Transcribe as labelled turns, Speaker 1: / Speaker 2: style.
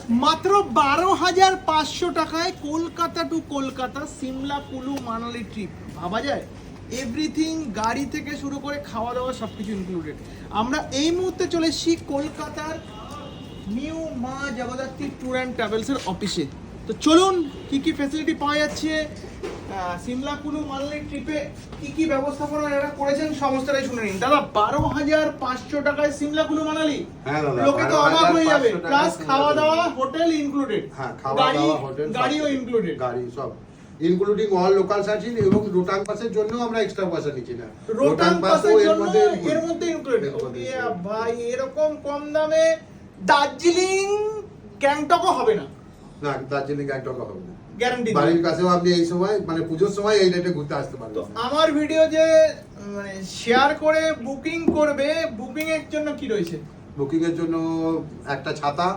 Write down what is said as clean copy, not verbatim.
Speaker 1: মাত্র 12,500 টাকায় কলকাতা টু কলকাতা সিমলা কুলু মানালি ট্রিপ ভাবা যায়। এভরিথিং, গাড়ি থেকে শুরু করে খাওয়া দাওয়া সবকিছু ইনক্লুডেড। আমরা এই মুহূর্তে চলে এসেছি কলকাতার নিউ মা জগদ্ধাত্রী ট্যুর অ্যান্ড ট্রাভেলসের অফিসে। তো চলুন কি কি ফ্যাসিলিটি পাওয়া যাচ্ছে, সিমলা কুলু মানালি ট্রিপে কি কি ব্যবস্থাপনা এরা করেছেন সমস্তটাই শুনে নিন। দাদা 12,500 টাকায় সিমলা কুলু মানালি,
Speaker 2: হ্যাঁ দাদা,
Speaker 1: লোকে তো অবাক হয়ে যাবে।
Speaker 2: 12,500
Speaker 1: প্লাস
Speaker 2: টাকায়
Speaker 1: খাওয়া
Speaker 2: সিমলা
Speaker 1: দাওয়া হোটেল ইনক্লুডেড,
Speaker 2: হ্যাঁ, খাওয়া দাওয়া হোটেল
Speaker 1: গাড়িও ইনক্লুডেড,
Speaker 2: গাড়ি সব ইনক্লুডিং অল লোকাল সার্ভিস এবং রোটাং পাসের জন্য আমরা এক্সট্রা পয়সা নিচ্ছি না।
Speaker 1: রোটাং পাসের
Speaker 2: এর
Speaker 1: জন্য
Speaker 2: মধ্যে
Speaker 1: এর মধ্যে ইনক্লুডেড।
Speaker 2: এর মধ্যে
Speaker 1: ওকে
Speaker 2: included।
Speaker 1: ভাই, এরকম কম দামে দার্জিলিং গ্যাংটকও হবে না,
Speaker 2: না, দার্জিলিং গ্যাংটক হবে না।
Speaker 1: গ্যারান্টি।
Speaker 2: বাড়ির কাছেও আপনি এই সময় মানে পুজোর সময় এই রেটে ঘুরতে আসতে
Speaker 1: তো
Speaker 2: পারবেন।
Speaker 1: আমার ভিডিও যে মানে শেয়ার করে বুকিং করবে, বুকিং এর জন্য কি রয়েছে?
Speaker 2: বুকিং এর জন্য একটা ছাতা